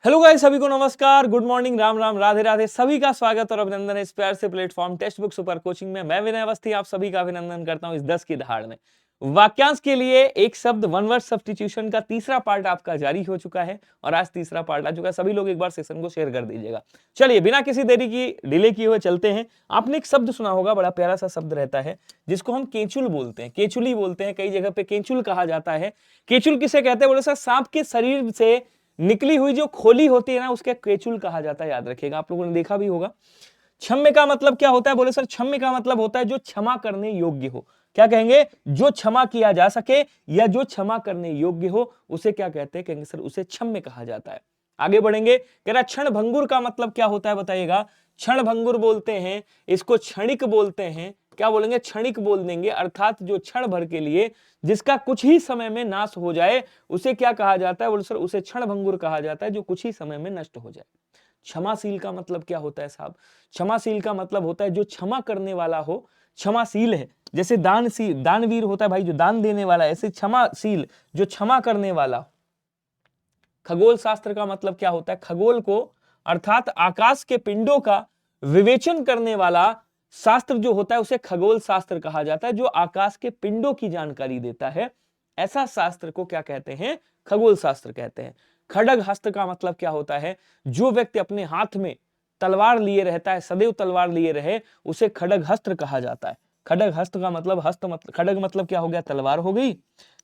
Hello guys, सभी को नमस्कार, गुड मॉर्निंग, राम राम, राधे राधे। सभी का स्वागत और अभिनंदन है इस प्यार से platform text book super coaching में। मैं विनय अवस्थी आप सभी का अभिनंदन करता हूं इस 10 की दहाड़ में। वाक्यांश के लिए एक शब्द वन वर्ड सब्स्टिट्यूशन का तीसरा पार्ट आपका जारी हो चुका है और आज तीसरा पार्ट आ चुका है। सभी लोग एक बार सेशन को शेयर कर दीजिएगा। चलिए बिना किसी देरी की डिले किए हुए चलते हैं। आपने एक शब्द सुना होगा, बड़ा प्यारा सा शब्द रहता है जिसको हम केचुल बोलते हैं, केचुली बोलते हैं, कई जगह पे केचुल कहा जाता है। केचुल किसे कहते हैं? बोले सर, सांप के शरीर से निकली हुई जो खोली होती है ना, उसके केचुल कहा जाता है। याद रखिएगा, आप लोगों ने देखा भी होगा। क्षम्य का मतलब क्या होता है? बोले सर, क्षम्य का मतलब होता है जो क्षमा करने योग्य हो। क्या कहेंगे? जो क्षमा किया जा सके या जो क्षमा करने योग्य हो उसे क्या कहते हैं? कहेंगे सर उसे क्षम्य कहा जाता है। आगे बढ़ेंगे। कह रहा क्षण भंगुर का मतलब क्या होता है बताइएगा। क्षण भंगुर बोलते हैं, इसको क्षणिक बोलते हैं। क्या बोलेंगे? क्षणिक बोल देंगे, अर्थात जो क्षण भर के लिए, जिसका कुछ ही समय में नाश हो जाए, उसे क्या कहा जाता है? बोले सर उसे क्षण भंगुर कहा जाता है, जो कुछ ही समय में नष्ट हो जाए। क्षमाशील का मतलब क्या होता है साहब? क्षमाशील का मतलब होता है जो क्षमा करने वाला हो, क्षमाशील है। जैसे दानशील, दानवीर होता है भाई जो दान देने वाला है, ऐसे क्षमाशील जो क्षमा करने वाला। खगोल शास्त्र का मतलब क्या होता है? खगोल को अर्थात आकाश के पिंडों का विवेचन करने वाला शास्त्र जो होता है उसे खगोल शास्त्र कहा जाता है, जो आकाश के पिंडों की जानकारी देता है। ऐसा शास्त्र को क्या कहते हैं? खगोल शास्त्र कहते हैं। खड्ग हस्त का मतलब क्या होता है? जो व्यक्ति अपने हाथ में तलवार लिए रहता है, सदैव तलवार लिए रहे, उसे खड्ग हस्त कहा जाता है। खड्ग हस्त का मतलब हस्त मतलब खड्ग मतलब क्या हो गया? तलवार हो गई।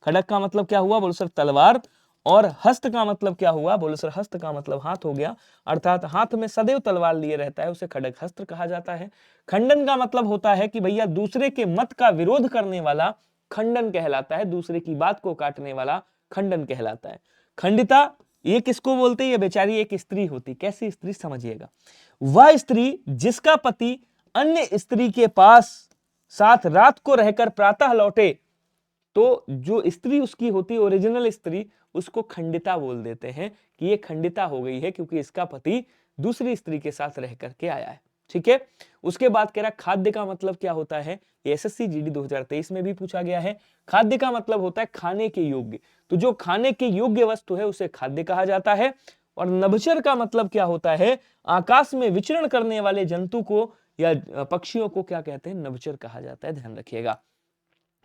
खड्ग का मतलब क्या हुआ? बोलो सर तलवार। और हस्त का मतलब क्या हुआ? बोलो सर हस्त का मतलब हाथ हो गया, अर्थात हाथ में सदैव तलवार लिए रहता है, उसे खड्ग हस्त कहा जाता है। खंडन का मतलब होता है कि भैया दूसरे के मत का विरोध करने वाला खंडन कहलाता है, दूसरे की बात को काटने वाला खंडन कहलाता है। खंडिता ये किसको बोलते हैं? ये बेचारी एक स्त्री होती। कैसी स्त्री? समझिएगा, वह स्त्री जिसका पति अन्य स्त्री के पास साथ रात को रहकर प्रातः लौटे, तो जो स्त्री उसकी होती है, ओरिजिनल स्त्री, उसको खंडिता बोल देते हैं कि ये खंडिता हो गई है क्योंकि इसका पति दूसरी स्त्री के साथ रह करके आया है। ठीक है। उसके बाद कह रहा खाद्य का मतलब क्या होता है? एसएससी जीडी 2023 में भी पूछा गया है। खाद्य का मतलब होता है खाने के योग्य। तो जो खाने के योग्य वस्तु है उसे खाद्य कहा जाता है। और नभचर का मतलब क्या होता है? आकाश में विचरण करने वाले जंतु को या पक्षियों को क्या कहते हैं? नभचर कहा जाता है, ध्यान रखिएगा।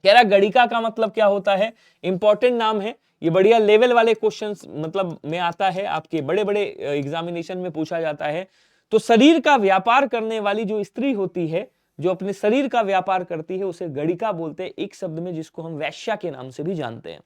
कह रहा गणिका का मतलब क्या होता है? इंपॉर्टेंट नाम है, ये बढ़िया लेवल वाले क्वेश्चंस मतलब में आता है, आपके बड़े बड़े एग्जामिनेशन में पूछा जाता है। तो शरीर का व्यापार करने वाली जो स्त्री होती है, जो अपने शरीर का व्यापार करती है, उसे गणिका बोलते हैं, एक शब्द में, जिसको हम वैश्या के नाम से भी जानते हैं।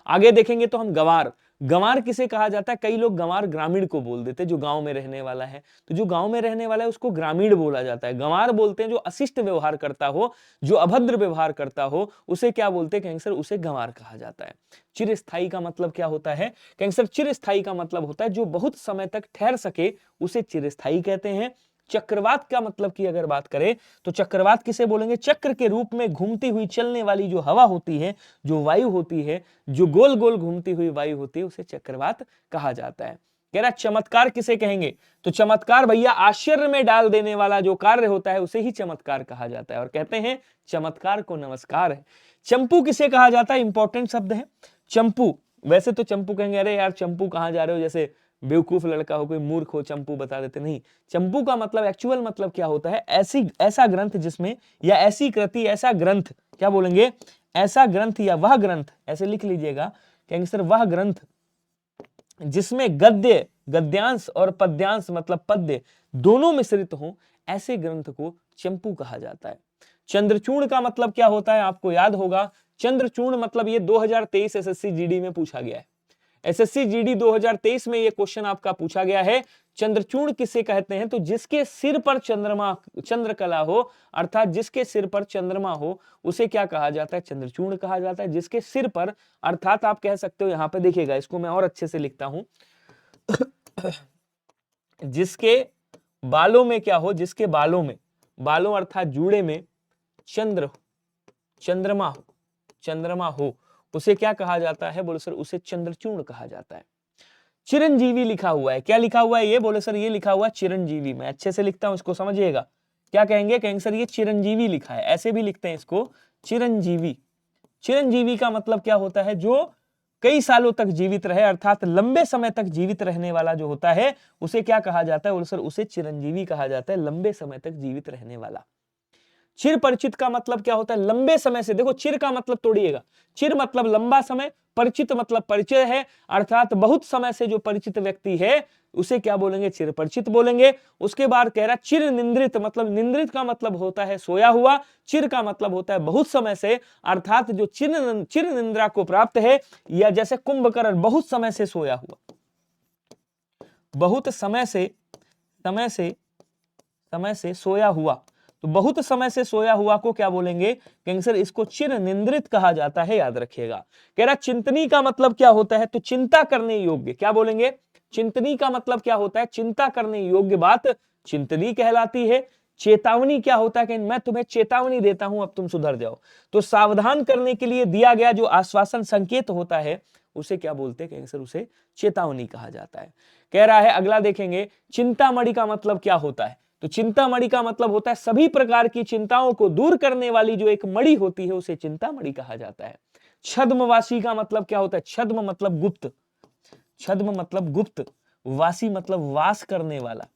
आगे देखेंगे तो हम गंवार। गंवार किसे कहा जाता है? कई लोग गंवार ग्रामीण को बोल देते हैं, जो गांव में रहने वाला है। तो जो गांव में रहने वाला है उसको ग्रामीण बोला जाता है। गंवार बोलते हैं जो अशिष्ट व्यवहार करता हो, जो अभद्र व्यवहार करता हो, उसे क्या बोलते हैं? कैंसर उसे गंवार कहा जाता है। चिरस्थायी का मतलब क्या होता है? कैंसर चिरस्थायी का मतलब होता है जो बहुत समय तक ठहर सके, उसे चिरस्थायी कहते हैं। चक्रवात का मतलब की अगर बात करें तो चक्रवात किसे बोलेंगे? चक्र के रूप में घूमती हुई चलने वाली जो हवा होती है, जो वायु होती है, जो गोल गोल घूमती हुई वायु होती है, उसे चक्रवात कहा जाता है। कह रहा चमत्कार किसे कहेंगे? तो चमत्कार भैया आश्चर्य में डाल देने वाला जो कार्य होता है उसे ही चमत्कार कहा जाता है, और कहते हैं चमत्कार को नमस्कार है। चंपू किसे कहा जाता है? इंपॉर्टेंट शब्द है चंपू। वैसे तो चंपू कहेंगे अरे यार चंपू कहां जा रहे हो, जैसे बेवकूफ लड़का हो, कोई मूर्ख हो, चंपू बता देते। नहीं, चंपू का मतलब एक्चुअल मतलब क्या होता है? ऐसी ऐसा ग्रंथ जिसमें, या ऐसी कृति, ऐसा ग्रंथ, क्या बोलेंगे? ऐसा ग्रंथ या वह ग्रंथ, ऐसे लिख लीजिएगा। कहेंगे सर वह ग्रंथ जिसमें गद्य, गद्यांश और पद्यांश मतलब पद्य दोनों मिश्रित हो, ऐसे ग्रंथ को चंपू कहा जाता है। चंद्रचूर्ण का मतलब क्या होता है? आपको याद होगा। चंद्रचूर्ण मतलब ये 2023 एसएससी जीडी में पूछा गया है। एसएससी जीडी 2023 में ये क्वेश्चन आपका पूछा गया है। चंद्रचूर्ण किसे कहते हैं? तो जिसके सिर पर चंद्रमा, चंद्रकला हो, अर्थात जिसके सिर पर चंद्रमा हो, उसे क्या कहा जाता है? चंद्रचूर्ण कहा जाता है। जिसके सिर पर, अर्थात आप कह सकते हो, यहां पे देखिएगा, इसको मैं और अच्छे से लिखता हूं। जिसके बालों में क्या हो? जिसके बालों में, बालों अर्थात जूड़े में चंद्रमा हो, चंद्रमा हो, उसे क्या कहा जाता है? बोले सर उसे चंद्रचूर्ण कहा जाता है। चिरंजीवी लिखा हुआ है, क्या लिखा हुआ है ये? बोले सर ये लिखा हुआ है चिरंजीवी। मैं अच्छे से लिखता हूं, इसको समझिएगा। क्या कहेंगे? कहेंगे सर ये चिरंजीवी लिखा है, ऐसे भी लिखते हैं इसको चिरंजीवी। चिरंजीवी का मतलब क्या होता है? जो कई सालों तक जीवित रहे, अर्थात लंबे समय तक जीवित रहने वाला जो होता है उसे क्या कहा जाता है? बोले सर उसे चिरंजीवी कहा जाता है, लंबे समय तक जीवित रहने वाला। चिर परिचित का मतलब क्या होता है? लंबे समय से। देखो चिर का मतलब तोड़िएगा, चिर मतलब लंबा समय, परिचित मतलब परिचय है, अर्थात बहुत समय से जो परिचित व्यक्ति है उसे क्या बोलेंगे? चिर परिचित बोलेंगे। उसके बाद कह रहा चिर निंद्रित, मतलब निंद्रित का मतलब होता है सोया हुआ, चिर का मतलब होता है बहुत समय से, अर्थात जो चिर निंद्रा को प्राप्त है, या जैसे कुंभकर्ण बहुत समय से सोया हुआ, बहुत समय से सोया हुआ, तो बहुत समय से सोया हुआ को क्या बोलेंगे? कैंसर इसको चिर निंद्रित कहा जाता है, याद रखिएगा। कह रहा चिंतनी का मतलब क्या होता है? तो चिंता करने योग्य, क्या बोलेंगे? चिंतनी का मतलब क्या होता है? चिंता करने योग्य बात चिंतनी कहलाती है। चेतावनी क्या होता है? कि मैं तुम्हें चेतावनी देता हूं, अब तुम सुधर जाओ। तो सावधान करने के लिए दिया गया जो आश्वासन संकेत होता है उसे क्या बोलते हैं? कैंसर उसे चेतावनी कहा जाता है। कह रहा है अगला देखेंगे, चिंतामणि का मतलब क्या होता है? तो चिंतामणि का मतलब होता है सभी प्रकार की चिंताओं को दूर करने वाली जो एक मणि होती है उसे चिंतामणि कहा जाता है। छद्मवासी का मतलब क्या होता है? छद्म मतलब गुप्त, छद्म मतलब गुप्त, वासी मतलब वास करने वाला,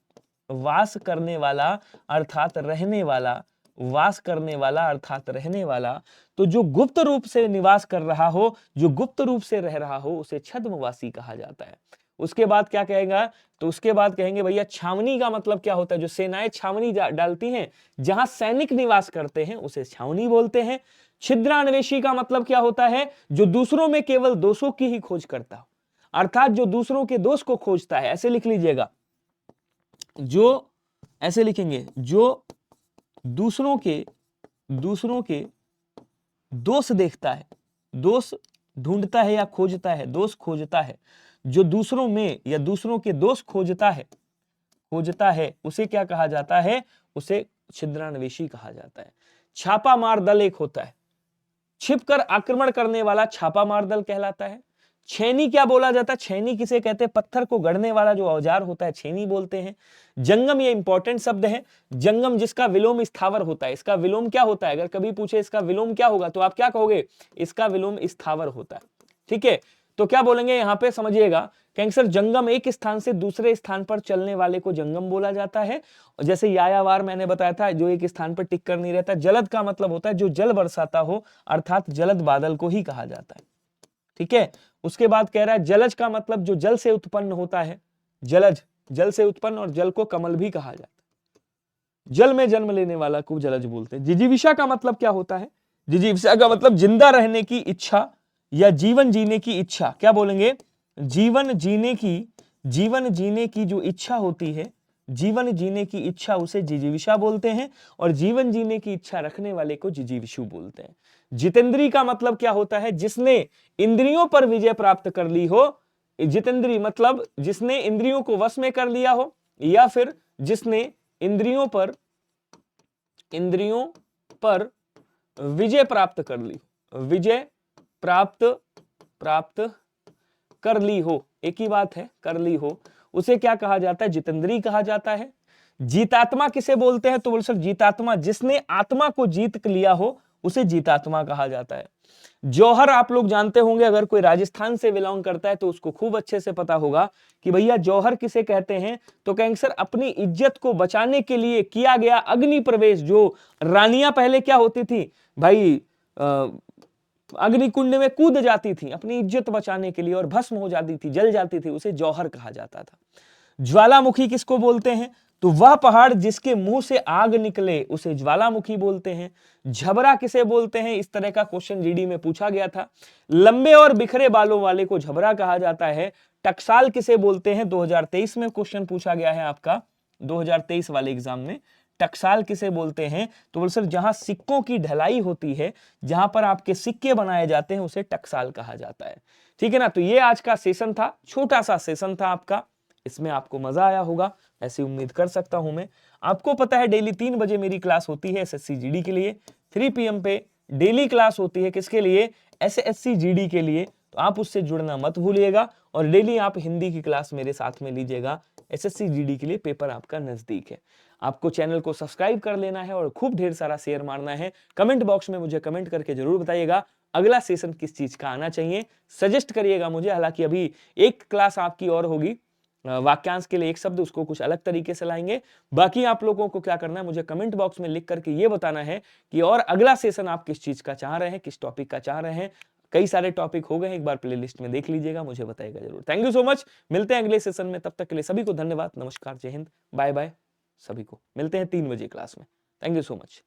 वास करने वाला अर्थात रहने वाला, वास करने वाला अर्थात रहने वाला। तो जो गुप्त रूप से निवास कर रहा हो, जो गुप्त रूप से रह रहा हो उसे छद्मवासी कहा जाता है। उसके बाद क्या कहेगा? तो उसके बाद कहेंगे भैया छावनी का मतलब क्या होता है? जो सेनाएं छावनी डालती हैं, जहां सैनिक निवास करते हैं उसे छावनी बोलते हैं। छिद्रान्वेषी का मतलब क्या होता है? जो दूसरों में केवल दोषों की ही खोज करता हो, अर्थात जो दूसरों के दोष को खोजता है। ऐसे लिख लीजिएगा, जो ऐसे लिखेंगे, जो दूसरों के दोष देखता है, दोष ढूंढता है या खोजता है, दोष खोजता है, जो दूसरों में या दूसरों के दोष खोजता है उसे क्या कहा जाता है? उसे छिद्रान्वेषी कहा जाता है। छापामार दल एक होता है, छिपकर आक्रमण करने वाला छापामार दल कहलाता है। छेनी क्या बोला जाता है? छेनी किसे कहते हैं? पत्थर को गढ़ने वाला जो औजार होता है छेनी बोलते हैं। जंगम ये इंपॉर्टेंट शब्द है, जंगम जिसका विलोम स्थावर होता है। इसका विलोम क्या होता है? अगर कभी पूछे इसका विलोम क्या होगा तो आप क्या कहोगे? इसका विलोम स्थावर होता है। ठीक है, तो क्या बोलेंगे यहां पे? समझिएगा, कैंसर जंगम एक स्थान से दूसरे स्थान पर चलने वाले को जंगम बोला जाता है। जैसे यायावार मैंने बताया था, जो एक स्थान पर टिक कर नहीं रहता। जलद का मतलब होता है जो जल बरसाता हो, अर्थात जलद बादल को ही कहा जाता है। ठीक है, उसके बाद कह रहा है जलज का मतलब जो जल से उत्पन्न होता है, जलज जल से उत्पन्न, और जल को कमल भी कहा जाता है। जल में जन्म लेने वाला को जलज बोलते हैं। जिजीविषा का मतलब क्या होता है? जिजीविषा का मतलब जिंदा रहने की इच्छा या जीवन जीने की इच्छा। क्या बोलेंगे? जीवन जीने की जो इच्छा होती है, जीवन जीने की इच्छा, उसे जिजीविषा बोलते हैं। और जीवन जीने की इच्छा रखने वाले को जिजीविषु बोलते हैं। जितेंद्री का मतलब क्या होता है? जिसने इंद्रियों पर विजय प्राप्त कर ली हो। जितेंद्री मतलब जिसने इंद्रियों को वश में कर लिया हो, या फिर जिसने इंद्रियों पर विजय प्राप्त कर ली, विजय प्राप्त कर ली हो, एक ही बात है, कर ली हो, उसे क्या कहा जाता है? जितेंद्री कहा जाता है। जीतात्मा किसे बोलते हैं? तो बोल सर जीतात्मा जिसने आत्मा को जीत लिया हो उसे जीतात्मा कहा जाता है। जौहर आप लोग जानते होंगे, अगर कोई राजस्थान से बिलोंग करता है तो उसको खूब अच्छे से पता होगा कि भैया जौहर किसे कहते हैं। तो कैंसर अपनी इज्जत को बचाने के लिए किया गया अग्नि प्रवेश। जो रानियां पहले क्या होती थी भाई, अग्निकुंड में कूद जाती थी अपनी इज्जत बचाने के लिए और भस्म हो जाती थी, जल जाती थी, उसे जौहर कहा जाता था। ज्वालामुखी किसको बोलते हैं? तो वह पहाड़ जिसके मुंह से आग निकले उसे ज्वालामुखी बोलते हैं। झबरा किसे बोलते हैं? इस तरह का क्वेश्चन जीडी में पूछा गया था। लंबे और बिखरे बालों वाले को झबरा कहा जाता है। टकसाल किसे बोलते हैं? 2023 में क्वेश्चन पूछा गया है आपका, 2023 वाले एग्जाम में। टकसाल किसे बोलते हैं? तो बोल सर जहां सिक्कों की ढलाई होती है, जहां पर आपके सिक्के बनाए जाते हैं, उसे टकसाल कहा जाता है। ठीक है ना, तो ये आज का सेशन था, छोटा सा सेशन था आपका, इसमें आपको मजा आया होगा, ऐसी उम्मीद कर सकता हूं मैं। आपको पता है डेली 3 बजे मेरी क्लास होती है एसएससी जीडी के लिए, 3 PM पे डेली क्लास होती है किसके लिए? एसएससी जीडी के लिए। तो आप उससे जुड़ना मत भूलिएगा, और डेली आप हिंदी की क्लास मेरे साथ में लीजिएगा। एसएससी जीडी के लिए पेपर आपका नजदीक है। आपको चैनल को सब्सक्राइब कर लेना है और खूब ढेर सारा शेयर मारना है। कमेंट बॉक्स में मुझे कमेंट करके जरूर बताइएगा अगला सेशन किस चीज का आना चाहिए, सजेस्ट करिएगा मुझे। हालांकि अभी एक क्लास आपकी और होगी वाक्यांश के लिए एक शब्द, उसको कुछ अलग तरीके से लाएंगे। बाकी आप लोगों को क्या करना है, मुझे कमेंट बॉक्स में लिख करके ये बताना है कि और अगला सेशन आप किस चीज का चाह रहे हैं, किस टॉपिक का चाह रहे हैं। कई सारे टॉपिक हो गए हैं, एक बार प्लेलिस्ट में देख लीजिएगा, मुझे बताइएगा जरूर। थैंक यू सो मच, मिलते हैं अगले सेशन में। तब तक के लिए सभी को धन्यवाद, नमस्कार, जय हिंद, बाय बाय। सभी को मिलते हैं 3 बजे क्लास में। Thank you so much.